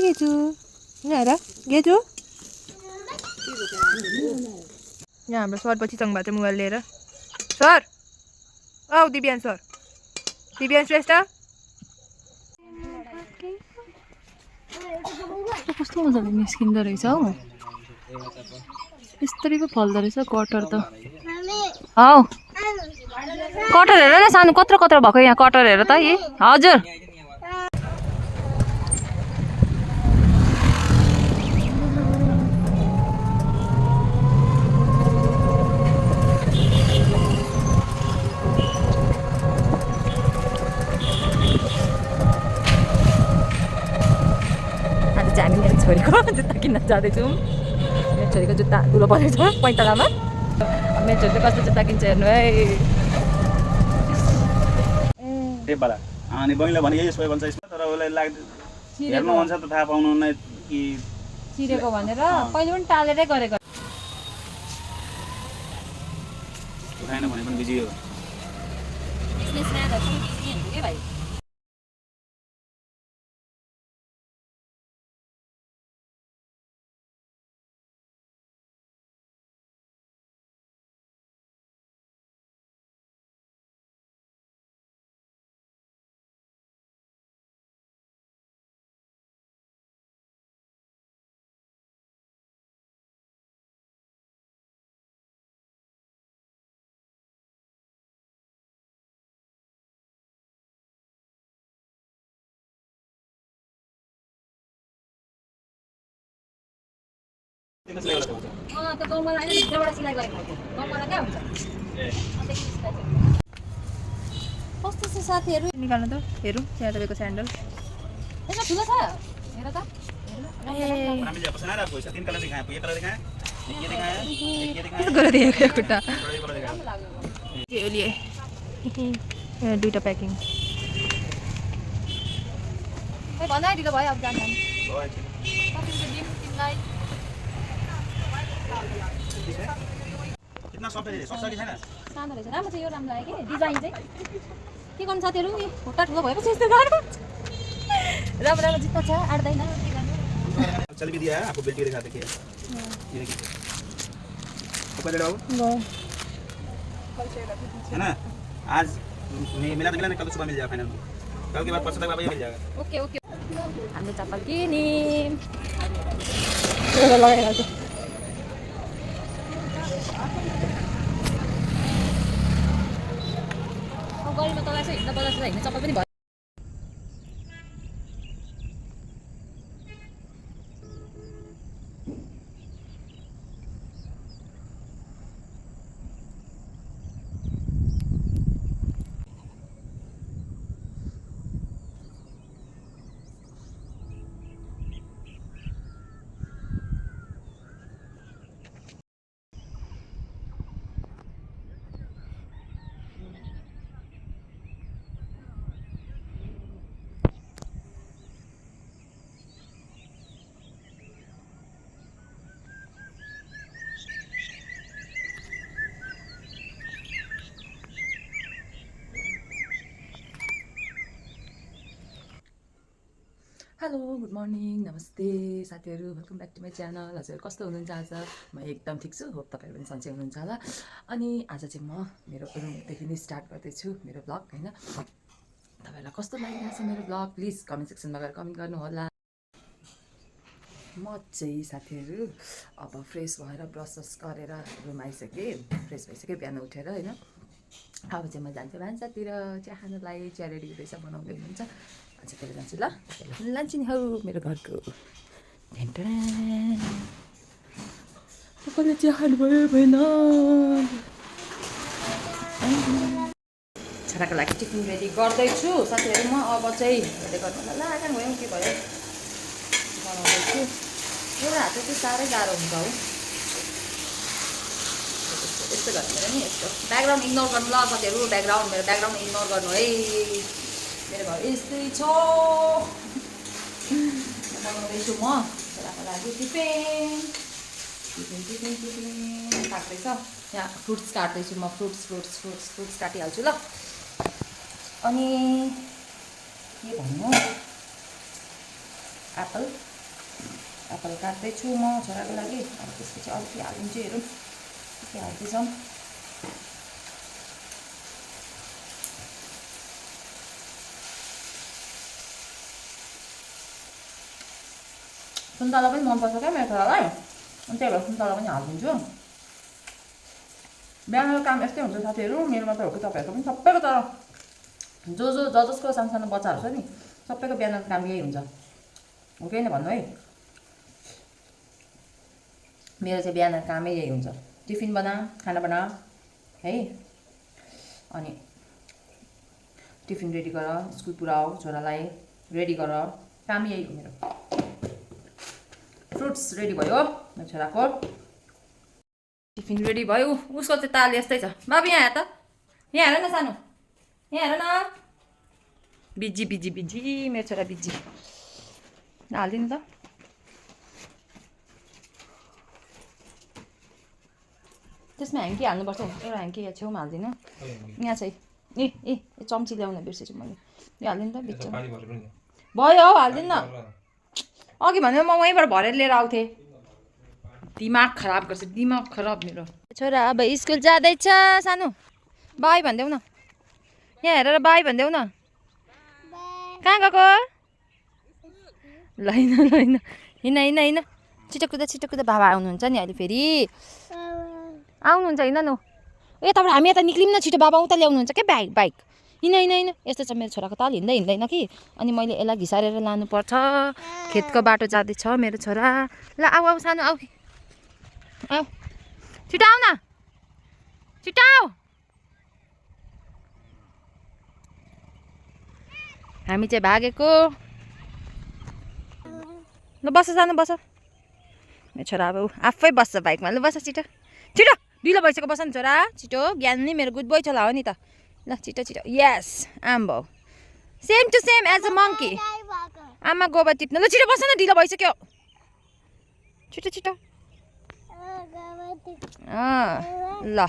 गेजु यहाँ हेर गेजु यहाँ हाम्रो सर पछि चङ भएको छ मोबाइल लिएर सर औ दिव्यान सर दिव्यान श्रेष्ठ कस्तो मजाले निस्किँदो रहेछ हौ यस्तरी पो फल्दो रहेछ कटर त हौ कटर हेर न सानो कत्रो कत्रो भएको यहाँ कटर हेर त यी हजुर हामी मेरो छोरीको जुत्ता किन्न जाँदैछौँ मेरो छोरीको जुत्ता धुलो परेको छ पैँतालामा मेरो छोरीले कस्तो जुत्ता किन्छ हेर्नु है अनि बहिनीले भने यही सोही भन्छ यसमा तर उसलाई लाग्दै हेर्नु भन्छ त थाहा पाउनु नै कि चिरेको भनेर कहिले पनि टालेरै गरेको उठाएन भने पनि बिजी हो कस्तो छ साथीहरू निकाल्नु त हेरौँ त्यहाँ तपाईँको स्यान्डल यसमा ठुलो छ हेर त खुट्टा दुईटा प्याकिङ भन्दा ढिलो भयो अब जान सानो रहेछ राम्रो छ यो राम्रो लाग्यो कि डिजाइन चाहिँ के गर्नु साथीहरू खुट्टा ठुलो भएपछि यस्तो गर्नु राम्रो राम्रो जुत्ता छ आट्दैन चल भी दिया है आपको बेल्ट दिखा देखिए ये देखिए ऊपर चढ़ाओ है ना आज मिला तो मिला नहीं कल सुबह मिल जाएगा फाइनल कल के बाद परसों तक वापस मिल जाएगा ओके ओके हामीले चप्पल किन्यौँ लगाइहाल्छ गरीमा तलाई चाहिँ हिँड्दा बजार हिँड्ने चप्पल पनि भयो हेलो गुड मर्निङ नमस्ते साथीहरू welcome back to my channel हजुर कस्तो हुनुहुन्छ आज म एकदम ठिक छु होप तपाईँहरू पनि सन्चै हुनुहुन्छ होला अनि आज चाहिँ म मेरो रुमदेखि नै स्टार्ट गर्दैछु मेरो ब्लग होइन तपाईँहरूलाई कस्तो लागिरहेको छ मेरो ब्लग प्लिज कमेन्ट सेक्सनमा गएर कमेन्ट गर्नु होला म चाहिँ साथीहरू अब फ्रेस भएर ब्रस गरेर रुम आइसकेँ फ्रेस भइसकेँ बिहान उठेर होइन अब चाहिँ म जान्छु भान्सातिर चिया खानुलाई चिया रेडी हुँदैछ बनाउँदै हुनुहुन्छ भान्सातिर जान्छु ल लान्छु नि हौ मेरो घरको तपाईँले चिया खानुभयो भएन छोराको लागि टिफिन रेडी गर्दैछु साथीहरू म अब चाहिँ हेर्दै गर्नु होला लागान भयो के भयो बनाउँदैछु एउटा हात चाहिँ साह्रै गाह्रो हुन्छ हौ यस्तो गर्नु नि यस्तो ब्याकग्राउन्ड इग्नोर गर्नु ल साथीहरू मेरो ब्याकग्राउन्ड इग्नोर गर्नु है मेरो घर यस्तै छ बनाउँदैछु म छोराको लागि टिफिन काट्दैछ यहाँ फ्रुट्स काट्दैछु म फ्रुट्स काटिहाल्छु ल अनि के भन्नु एप्पल एप्पल काट्दैछु म छोराको लागि। अब त्यसपछि अरू के हालिदिन्छु हेरौँ के हाल्दैछौँ। सुन्तला पनि मनपर्छ क्या मेरो छोरालाई, अनि त्यही भएर सुन्तला पनि हालिदिन्छु। बिहानको काम यस्तै हुन्छ साथीहरू, मेरो मात्र हो कि तपाईँहरूको पनि? सबैको तर जसको सानो बच्चाहरू छ नि सबैको बिहानको काम यही हुन्छ, हो कि होइन भन्नु है? मेरो चाहिँ बिहानको कामै यही हुन्छ, टिफिन बना, खाना बना है, अनि टिफिन रेडी गर, स्कुल पुऱ्याऊ छोरालाई, रेडी गर, काम यही हो मेरो। फ्रुट्स रेडी भयो मेरो छोराको, टिफिन रेडी भयो। उसको चाहिँ ताल यस्तै छ। बाबु यहाँ हेर त, यहाँ हेर न सानो, यहाँ हेर न। बिजी बिजी बिजी मेरो छोरा बिजी। हालिदिनु त। त्यसमा ह्याङ्की हाल्नुपर्छ, एउटा ह्याङ्की यहाँ छेउमा हालिदिनु, यहाँ चाहिँ ए चम्ची ल्याउन बिर्सेछु मैले। यो हालिदिनु त बिच भयो हौ, हालिदिनु न। अघि भन्यो म वहीँबाट भरेर लिएर आउँथेँ। दिमाग खराब गर्छ, दिमाग खराब मेरो। छोरा अब स्कुल जाँदैछ। सानो बाई भनिदेऊ न, यहाँ हेरेर बाई भनिदेऊ न। कहाँ गएको? ल हिँड हिँड हिँड हिँड, छिटो कुदा। बाबा आउनुहुन्छ नि अहिले फेरि, आउनुहुन्छ हिँड न। यताबाट हामी यता निक्लिउँ न छिटो, बाबा उता ल्याउनुहुन्छ क्या बाइक। हिँड। यस्तो छ मेरो छोराको ताल, हिँड्दैन कि, अनि मैले यसलाई घिसारेर लानुपर्छ। खेतको बाटो जाँदैछ मेरो छोरा। ल आऊ सानो आऊ छिटो आऊ न, छिटो आऊ। हामी चाहिँ भागेको। ल बस सानो बस, मेरो छोरा अब आफै बस्छ बाइकमा। ल बस छिटो ढिलो भइसक्यो, बस न छोरा छिटो। ज्ञान नै मेरो गुड बोय छोरा हो नि त। ल छिटो यस आम्बो, same to same as a monkey. आमा गोबर टिप्नु। ल छिटो बस न, ढिलो भइसक्यो। छिटो ल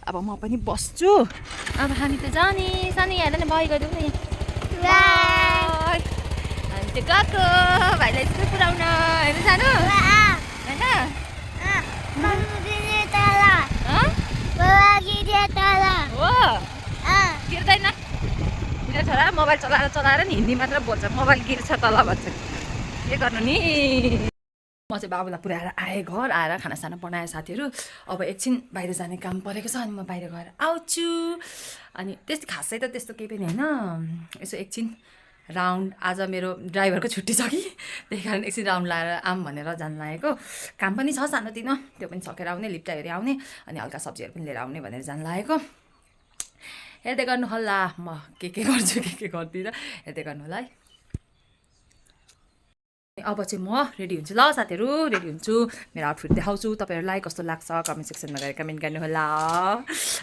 अब म पनि बस्छु। अब हामी त जाने। सानो यहाँ हेर न, बाई गरिदेऊ न यहाँ। हामी त गएको भाइलाई स्कुल पुऱ्याउन। हेर्नु सानो गिर्दैन मेरो छोरा। मोबाइल चलाएर नि हिन्दी मात्र बोल्छ, मोबाइल गिर्छ तल भन्छ। के गर्नु नि। म चाहिँ बाबुलाई पुऱ्याएर आएँ, घर आएर खानासाना बनाएँ साथीहरू। अब एकछिन बाहिर जाने काम परेको छ, अनि म बाहिर गएर आउँछु। अनि खासै त त्यस्तो केही पनि होइन, यसो एकछिन राउन्ड। आज मेरो ड्राइभरको छुट्टी छ कि, त्यही कारण एकछिन राउन्ड लाएर आऊँ भनेर जानु लागेको। काम पनि छ सानोतिनो, त्यो पनि सकेर आउने, लिप्टा हेरी आउने, अनि हल्का सब्जीहरू पनि लिएर आउने भनेर जानु लागेको। हेर्दै गर्नु होला म के गर्छु के गर्दिनँ, हेर्दै गर्नु होला है। अब चाहिँ म रेडी हुन्छु। ल साथीहरू रेडी हुन्छु, मेरो आउटफिट देखाउँछु तपाईँहरूलाई कस्तो लाग्छ। कमेन्ट सेक्सनमा गएर कमेन्ट गर्नु होला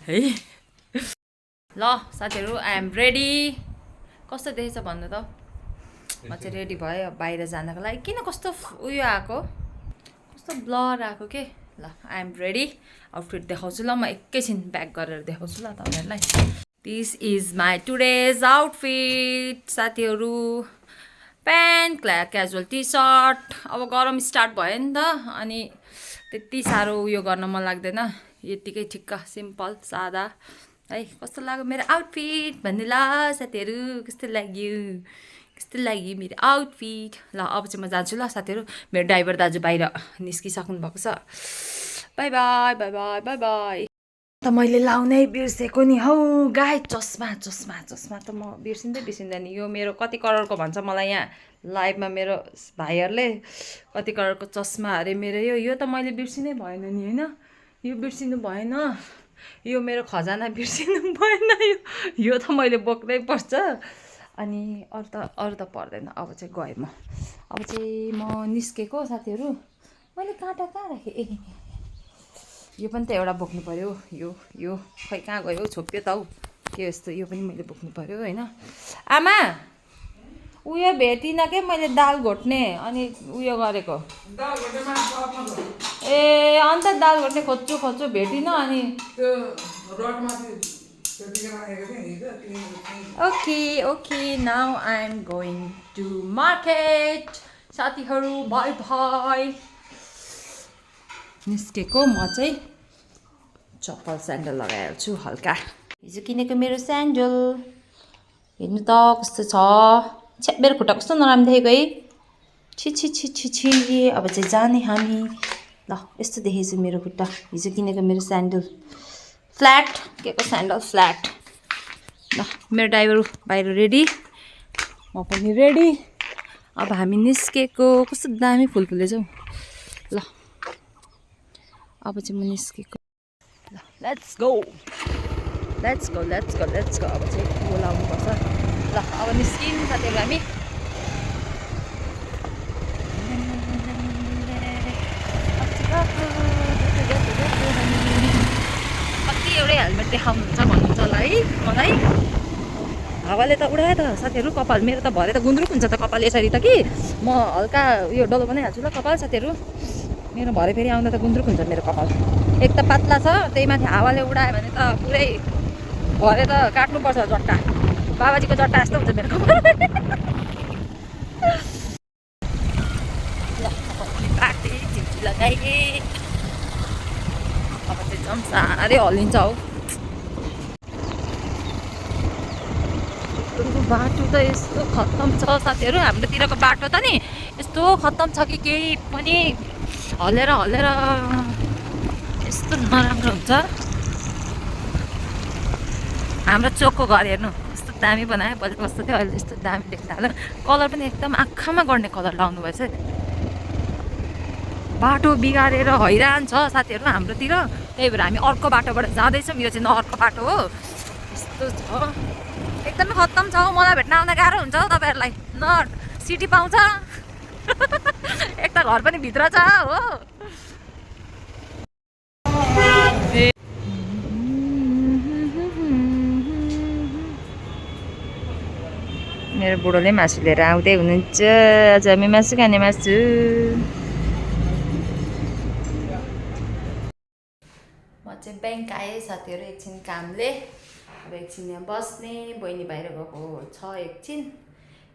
है। ल साथीहरू आई एम रेडी। कस्तो देखेछ भन्नु त। म चाहिँ रेडी भएँ अब बाहिर जानको लागि। किन कस्तो उयो आएको, कस्तो ब्लर आएको के। ल आई एम रेडी, आउटफिट देखाउँछु। ल म एकैछिन ब्याक गरेर देखाउँछु ल तपाईँहरूलाई। This is my today's outfit साथीहरू। Pant, casual T shirt. अब गरम स्टार्ट भयो नि त, अनि त्यति साह्रो उयो गर्न मन लाग्दैन, यतिकै ठिक्क सिम्पल सादा है। कस्तो लाग्यो मेरो आउटफिट भन्नु ल साथीहरू, कस्तो लाग्यो मेरो आउटफिट। ल अब चाहिँ म जान्छु ल साथीहरू। मेरो ड्राइभर दाजु बाहिर निस्किसक्नु भएको छ। बाई। त मैले लाउनै बिर्सेको नि हौ गाई, चस्मा त म बिर्सिँदैन। यो मेरो कति करोडको भन्छ मलाई यहाँ लाइभमा मेरो भाइहरूले। कति करोडको चस्मा अरे मेरो यो त मैले बिर्सिनै भएन नि होइन, यो बिर्सिनु भएन। यो मेरो खजाना बिर्सिनु भएन, यो त मैले बोक्नै पर्छ। अनि अरू त पर्दैन। अब चाहिँ गएँ म, अब चाहिँ म निस्केको साथीहरू। मैले काँटा कहाँ राखेँ? ए यो पनि त एउटा बोक्नु पऱ्यो। यो खै कहाँ गयो, छोप्यो त हौ के यस्तो। यो पनि मैले बोक्नु पऱ्यो होइन। आमा उयो भेटिनँ के मैले दाल घोट्ने, अनि उयो गरेको। ए अन्त दाल घोट्ने खोज्छु भेटिनँ। अनि okay now I am going to market. साथीहरू बाई बाई। निस्केको म चाहिँ चप्पल स्यान्डल लगाइहाल्छु हल्का। हिजो किनेको मेरो स्यान्डल हेर्नु त कस्तो छ। छ्या मेरो खुट्टा कस्तो नराम्रो देखेको है। छि छि छि छि छि। अब चाहिँ जाने हामी। ल यस्तो देखेछु मेरो खुट्टा। हिजो किनेको मेरो स्यान्डल फ्ल्याट के को स्यान्डल फ्ल्याट। ल मेरो ड्राइभर बाहिर रेडी, म पनि रेडी। अब हामी निस्केको। कस्तो दामी फुल फुलेछ हौ। ल अब चाहिँ म निस्केको। ल let's go let's go let's go let's go. अब चाहिँ बोलाउनुपर्छ। ल अब निस्कियौँ साथीहरू हामी। कति एउटै हेलमेट देखाउनुहुन्छ भन्नुहुन्छ होला है मलाई। हावाले त उडायो त साथीहरू कपाल। मेरो त भरे त गुन्द्रुक हुन्छ त कपाल यसरी त कि म हल्का उयो डल्लो बनाइहाल्छु ल कपाल साथीहरू। मेरो भरे फेरि आउँदा त गुन्द्रुक हुन्छ मेरो कपाल। एक त पातला छ, त्यही माथि हावाले उडायो भने त पुरै भरे त काट्नुपर्छ जट्टा। बाबाजीको जट्टा जस्तो हुन्छ मेरो कपाल। काटेँ चिम्ची लगाएँ। अब चाहिँ जम साह्रै हल्लिन्छ हौ। बाटो त यस्तो खत्तम छ साथीहरू। हाम्रोतिरको बाटो त नि यस्तो खत्तम छ कि केही पनि हल्लेर हल्लेर यस्तो नराम्रो हुन्छ। हाम्रो चोकको घर हेर्नु यस्तो दामी बनायो। पहिला कस्तो थियो अहिले यस्तो दामी देख्न थाल्यो। कलर पनि एकदम आँखामा गर्ने कलर लाउनु भएछ। बाटो बिगारेर हैरान छ साथीहरू हाम्रोतिर। त्यही भएर हामी अर्को बाटोबाट जाँदैछौँ। यो चाहिँ नहरको बाटो हो। यस्तो छ एकदमै खत्तम छ हौ। मलाई भेट्न आउन गाह्रो हुन्छ हौ तपाईँहरूलाई। न सिटी पाउँछ एक त घर पनि भित्र छ हो। मेरो बुढोले मासु लिएर आउँदै हुनुहुन्छ। आज हामी मासु खाने मासु। म चाहिँ ब्याङ्क आएँ साथीहरू एकछिन कामले। अब एकछिन यहाँ बस्ने। बहिनी बाहिर गएको छ एकछिन।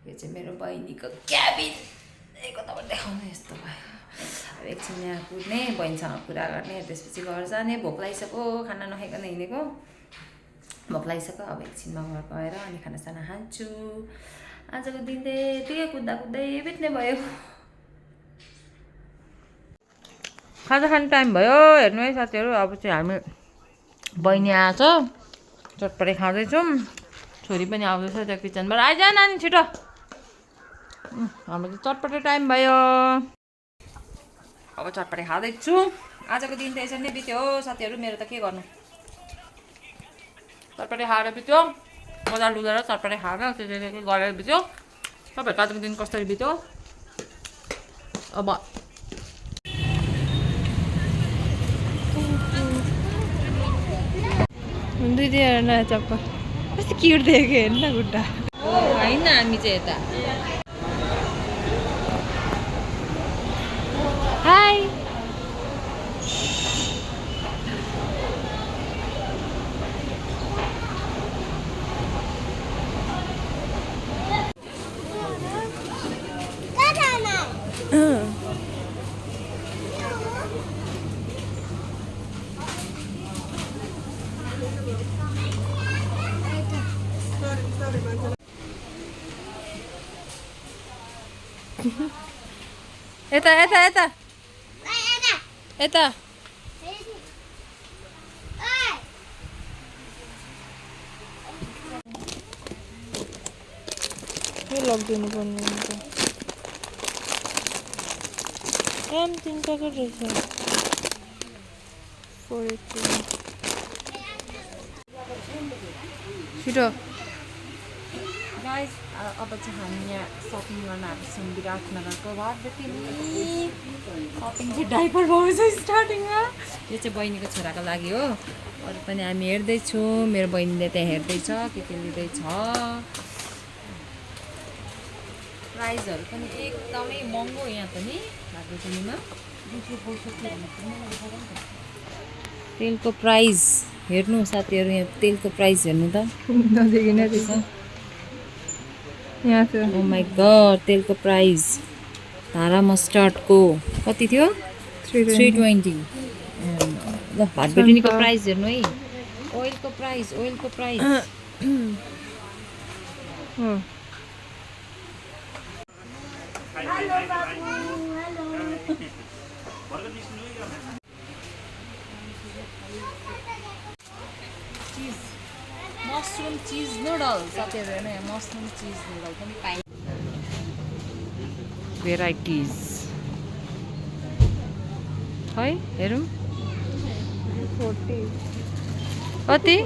यो चाहिँ मेरो बहिनीको क्याबिन। कताबाट देखाउनु यस्तो भयो। अब एकछिन यहाँ कुद्ने, बहिनीसँग कुरा गर्ने, त्यसपछि घर जाने। भोक लागिसक्यो, खाना नखाइकन हिँडेको। भोक लागिसक्यो। अब एकछिनमा घर गएर अनि खानासाना खान्छु। आजको दिन चाहिँ यतिकै कुद्दा कुद्दै बित्ने भयो। खाजा खाने टाइम भयो। हेर्नु है साथीहरू अब चाहिँ हामी बहिनी आएछ चटपटे खाँदैछौँ। छोरी पनि आउँदैछ त्यो किचनबाट। आइज नानी छिटो। हाम्रो चाहिँ चटपटे टाइम भयो। अब चटपटे खाँदैछु। आजको दिन त यसरी नै बित्यो हो साथीहरू। मेरो त के गर्नु, चटपटे खाएर बित्यो। बजार लुगेर चटपटे खाएर त्यसरी गरेर बित्यो। तपाईँहरूको आजको दिन कसरी बित्यो। अब दिदी हेर्न चप्पल कस्तो क्युट देखेको हेर्नु न खुट्टा। होइन हामी चाहिँ यता हाई यता यता यता यता के लगिदिनु पर्ने हुन्छ। एम 3 प्याकेट रहेछ। 480 छिटो गाइस। अब चाहिँ हामी यहाँ सपिङ गर्न आएछौँ विराटनगरको बारबेटी। सपिङ चाहिँ डाइपर पाउँछ स्टार्टिङमा। यो चाहिँ बहिनीको छोराको लागि हो। अरू पनि हामी हेर्दैछौँ। मेरो बहिनीले त्यहाँ हेर्दैछ के के लिँदैछ। प्राइजहरू पनि एकदमै महँगो यहाँ पनि बारबेटीमा। तेलको प्राइस हेर्नु साथीहरू। यहाँ तेलको प्राइस हेर्नु त नदेखिन रहेछ यहाँ छ। ओ माई गॉड तेलको प्राइस धारा मस्टर्डको कति थियो 320 ल भातबेटिनीको प्राइस हेर्नु है ओइलको प्राइस चिज मसरुम चिज नुडल साथीहरू हेर्नु यहाँ मसरुम चिज नुडल पनि पाइ भेराइटिज है हेरौँ कति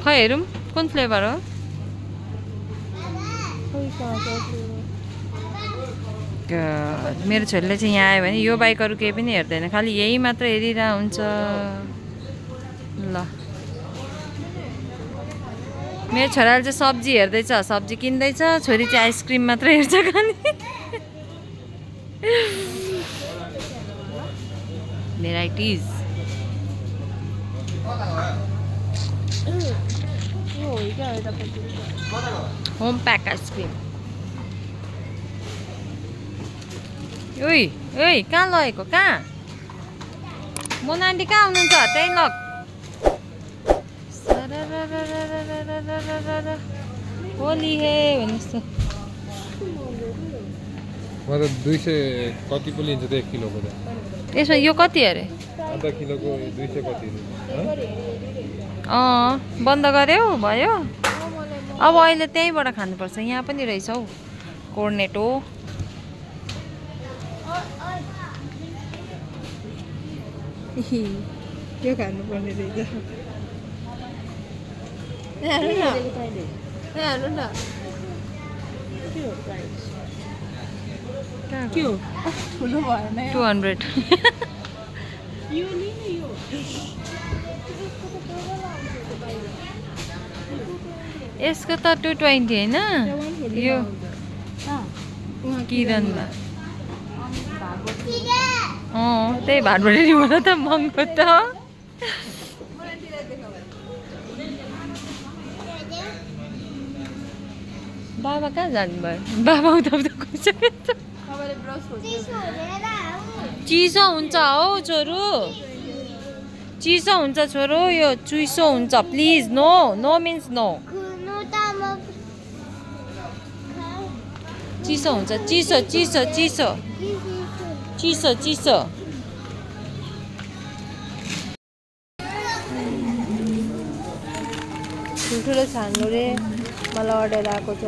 खै हेरौँ कुन फ्लेभर हो मेरो छोरीले चाहिँ यहाँ आयो भने यो बाइक अरू केही पनि हेर्दैन खालि यही मात्र हेरिरहेको हुन्छ ल मेरो छोराले चाहिँ सब्जी हेर्दैछ सब्जी किन्दैछ छोरी चाहिँ आइसक्रिम मात्र हेर्छ खालि भेराइटिज होम प्याक आइसक्रिम ओइ ओइ कहाँ लगेको कहाँ मोना आन्टी कहाँ हुनुहुन्छ त्यहीँ लग होली हे भन्नुहोस् त मतलब 200 कति पो लिन्छ त 1 किलोको त यसमा यो कति अरे आधा किलोको 200 कति बन्द गर्यो भयो अब अहिले त्यहीँबाट खानुपर्छ यहाँ पनि रहेछ हौ कोर्नेटो यो खानुपर्ने रहेछ हेर्नु न के हो ठुलो भएन 200 यसको त 220 होइन यो किरणमा त्यही भाटबडेरीबाट त महँगो त बाबा कहाँ जानुभयो बाबा उता उता गइसक्यो चिसो हुन्छ हौ छोरो चिसो हुन्छ छोरो यो चिसो हुन्छ please no no means no चिसो हुन्छ चिसो चिसो चिसो चिसो चिसो ठुल्ठुलो छान्नु रे मलाई अर्डर आएको छ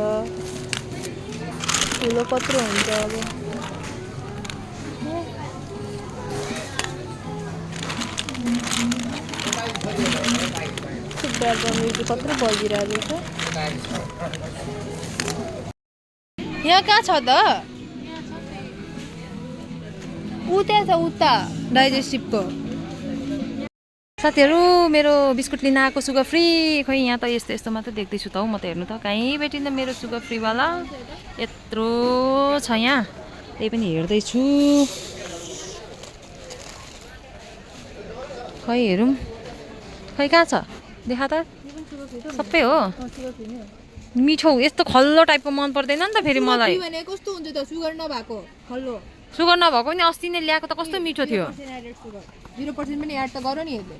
ठुलो कत्रो हुन्छ अब कत्रो बजिरहेको छ यहाँ कहाँ छ त उता छ उता डाइजेस्टिभको साथीहरू मेरो बिस्कुट लिन आएको सुगर फ्री खोइ यहाँ त यस्तो यस्तो मात्र देख्दैछु त हौ म त हेर्नु त कहीँ भेटिन्न मेरो सुगर फ्रीवाला यत्रो छ यहाँ त्यही पनि हेर्दैछु खै हेरौँ खै कहाँ छ देखा त सबै हो मिठो यस्तो खल्लो टाइपको मन पर्दैन नि त फेरि मलाई कस्तो हुन्छ त सुगर नभएको खल्लो सुगर नभएको नि अस्ति नै ल्याएको त कस्तो मिठो थियो 0% पनि एड त गर नि हेर्दै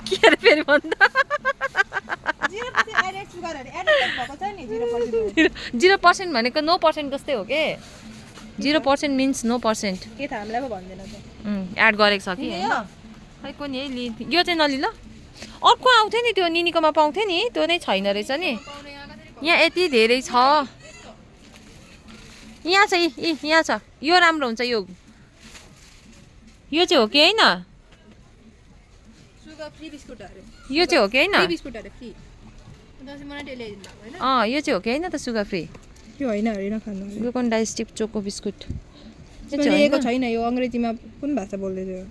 के अरे फेरि भन्दा 0% एडेड सुगरहरु एडेड भएको छ नि 0% भनेको 0% जस्तै हो के 0% मिन्स 0% के थाहा हामीलाई पो भन्दैन त एड गरेको छ कि खै कुन है लि यो चाहिँ नलि ल अर्को आउँथ्यो नि त्यो निनीकोमा पाउँथ्यो नि त्यो नै छैन रहेछ नि यहाँ यति धेरै छ यहाँ छ यहाँ छ यो राम्रो हुन्छ यो चाहिँ हो कि होइन सुगर फ्री बिस्कुटहरु यो चाहिँ हो कि होइन फ्री बिस्कुटहरु फ्री दसैँ मनाइ ल्याइदिनु भएको हैन यो चाहिँ हो कि होइन त सुगर फ्री त्यो हैन हरे नखानु यो कुन डाइजेस्टिभ चोको बिस्कुट लेखेको छैन यो अंग्रेजीमा कुन भाषा बोल्दै थियो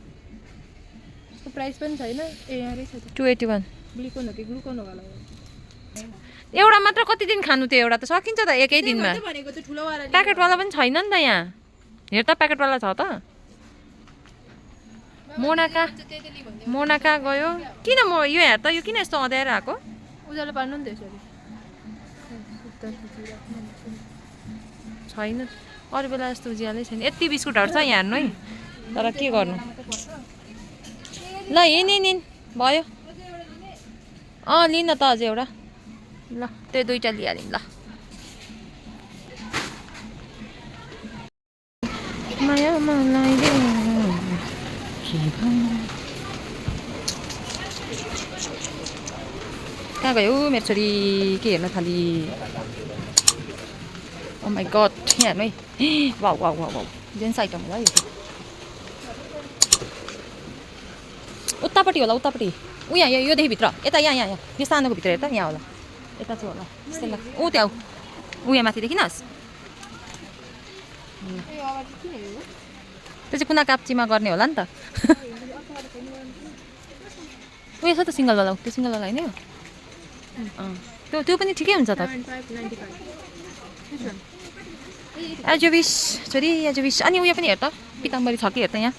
यसको प्राइस पनि छैन ए यहाँ रहेछ 281 ग्लुकोन हो कि ग्लुकोन हो होला एउटा मात्र कति दिन खानु त्यो एउटा त सकिन्छ त एकै दिनमा भनेको त ठुलो वाला प्याकेटवाला पनि छैन नि त यहाँ हेर त प्याकेटवाला छ त मोना कहाँ गयो किन म यो हेर त यो किन यस्तो अँध्याएर आएको उज्यालो पार्नु नि त्यसरी छैन अरू बेला जस्तो उज्यालै छैन यति बिस्कुटहरू छ यहाँ हेर्नु है तर के गर्नु ल हिँड भयो लिन त अझै एउटा ल त्यो दुइटा लिइहाल्यौँ ल माया मलाई कहाँ गयो मेरो छोरी के हेर्न थाली ओ माई गड यहाँ हेर्नु है wow wow wow wow gents item होला यो उतापट्टि होला उतापट्टि ऊ यहाँ योदेखि भित्र यता यहाँ यो सानोको भित्र हेर त यहाँ होला यता चाहिँ होला त्यस्तै लाग्छ ऊ त्यहाँ ऊ यहाँ माथि देखिनस् त्यो चाहिँ कुना काप्चीमा गर्ने होला नि त उयो छ त सिङ्गलवाला त्यो सिङ्गलवाला होइन त्यो पनि ठिकै हुन्छ त एज विस छोरी एज विस अनि उयो पनि हेर त पिताम्बरी छ कि हेर त यहाँ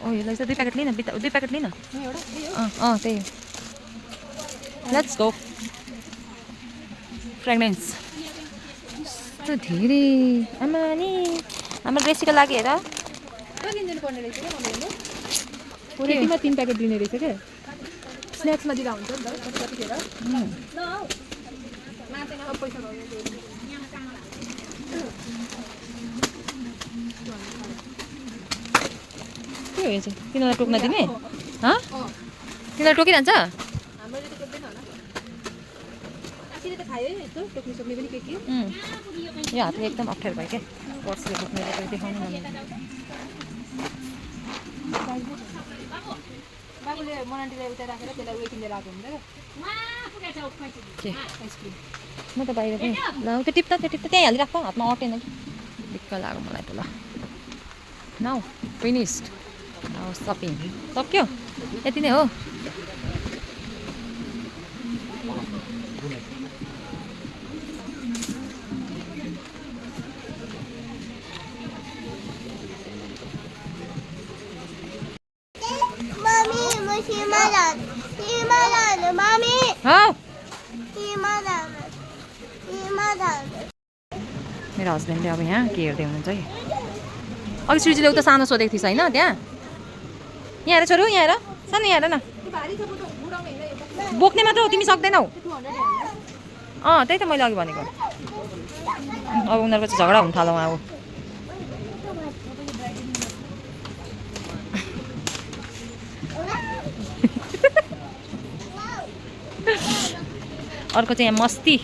यो रहेछ 2 प्याकेट लिन 2 प्याकेट लिन त्यही हो लेट्स गो फ्रेग्रेन्स कस्तो धेरै आमा नि हाम्रो रेसीको लागि हेर रेसीमा 3 प्याकेट दिने रहेछ क्या स्न्याक्समा दिँदा हुन्छ नि त कतिखेर के हो यो चाहिँ तिनीहरूलाई टोक्न दिने तिनीहरू टोकिरहन्छ यो हातले एकदम अप्ठ्यारो भयो क्या पर्सले बोक्ने देखाउनु मन बाबुले मनान्टीलाई उता राखेर त्यसलाई उयो किनेर आएको हुन्छ म त बाहिर पनि ल त्यो टिप्दा त्यहीँ हालिराख्छ हातमा अटेन कि दिक्क लाग्यो मलाई त ल नाउ फिनिस्ड सपिङ सक्यो यति नै हो मेरो हस्बेन्डले अब यहाँ के हेर्दै हुनुहुन्छ है अघि सृजीले उता सानो सोधेको थिएछ होइन त्यहाँ यहाँ हेर छोरो यहाँ हेर सानो यहाँ हेर न बोक्ने मात्र हो तिमी सक्दैनौ त्यही त मैले अघि भनेको अब उनीहरूको चाहिँ झगडा हुन थाल्यो अब अर्को चाहिँ यहाँ मस्ती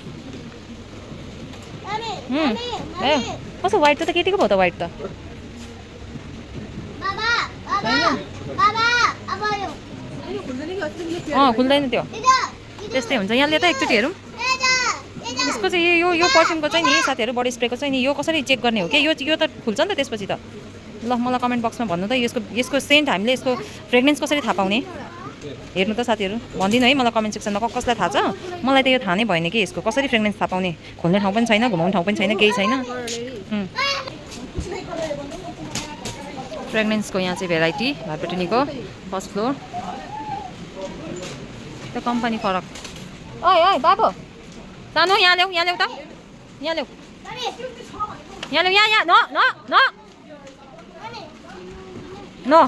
कस्तो वाइट त केटीको भयो त वाइट त खुल्दैन त्यो त्यस्तै हुन्छ यहाँले त एकचोटि हेरौँ यसको चाहिँ यो पर्फ्युमको चाहिँ नि साथीहरू बडी स्प्रेको चाहिँ नि यो कसरी चेक गर्ने हो कि यो त खुल्छ नि त त्यसपछि त ल मलाई कमेन्ट बक्समा भन्नु त यसको सेन्ट हामीले यसको फ्रेग्रेन्स कसरी थाहा पाउने हेर्नु त साथीहरू भनिदिनु है मलाई कमेन्ट सेक्सनमा कसलाई थाहा छ मलाई त यो थाहा नै भएन कि यसको कसरी फ्रेग्रेन्स थाहा पाउने खोल्ने ठाउँ पनि छैन घुमाउने ठाउँ पनि छैन केही छैन फ्रेग्रेन्सको यहाँ चाहिँ भेराइटी भातबेटनीको फर्स्ट फ्लोर त्यो कम्पनी फरक ओइ बाबु सानो यहाँ ल्याऊ त यहाँ ल्याऊ यहाँ न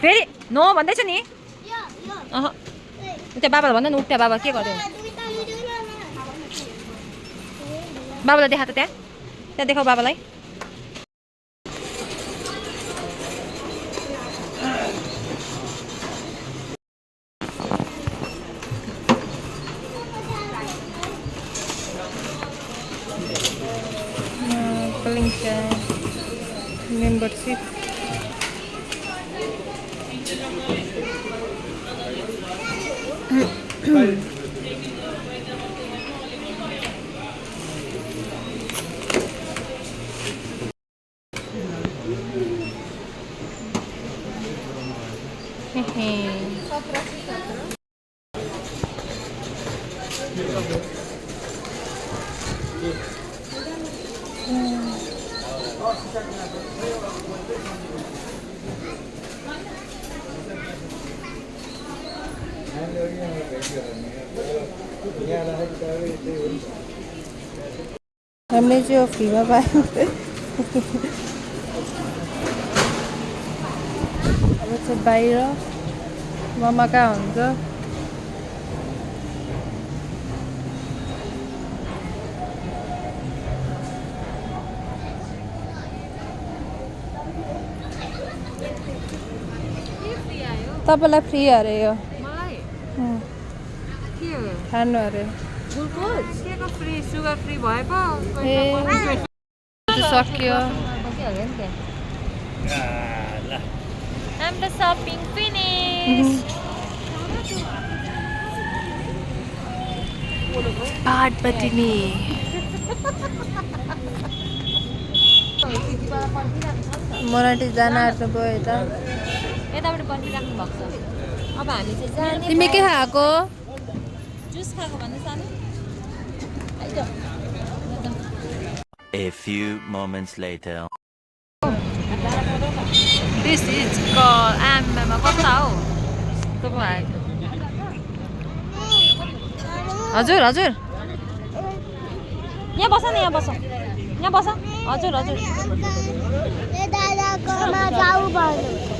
फेरि नो भन्दैछु नि त्यहाँ बाबालाई भन्दा न उठ्या बाबा के गर्दै बाबालाई देखा त त्यहाँ देखाऊ बाबालाई मेम्बरसिप हामीले चाहिँ यो फ्रीमा पायौँ अब चाहिँ बाहिर ममा कहाँ हुन्छ तपाईँलाई फ्री अरे यो खानु अरे फ्री सुगर फ्री भयो पो ए सक्यो हाम्रो सपिङ फिनिस पाट बटिनी मोनाटी जान आँट्नु भयो यता यताबाट पर्खिराख्नु भएको छ अब हामी चाहिँ जाने तिमी के खाएको जुस खाएको भन्नु सानो A few moments later. This is कल आमामा कता हो तपाईँ हजुर हजुर यहाँ बस न यहाँ बस हजुर हजुर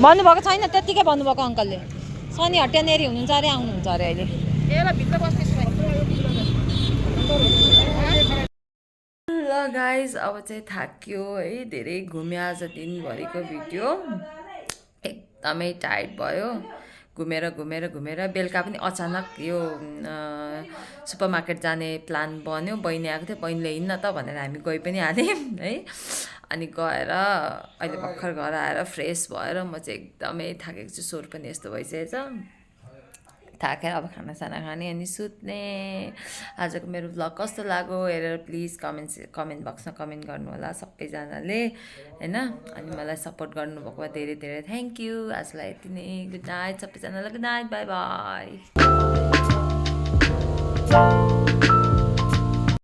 भन्नुभएको छैन त्यत्तिकै भन्नुभएको अङ्कलले शनि हट्यानेरी हुनुहुन्छ अरे आउनुहुन्छ अरे अहिले ल गाइज अब चाहिँ थाक्यो है धेरै घुम्यो आज दिनभरिको भिडियो एकदमै टाइट भयो घुमेर बेलुका पनि अचानक यो सुपर मार्केट जाने प्लान बन्यो बहिनी आएको थियो बहिनीले हिँड्न त भनेर हामी गइ पनि हाल्यौँ है अनि गएर अहिले भर्खर घर आएर फ्रेस भएर म चाहिँ एकदमै थाकेको छु स्वर पनि यस्तो भइसकेछ थाकेर अब खानासाना खाने अनि सुत्ने आजको मेरो भ्लग कस्तो लाग्यो हेरेर प्लिज कमेन्ट बक्समा कमेन्ट गर्नु होला सबैजनाले हैन अनि मलाई सपोर्ट गर्नुभएको धेरै धेरै थ्याङ्क यू आजलाई यति नै गुड नाइट सबैजनालाई गुड नाइट बाई बाई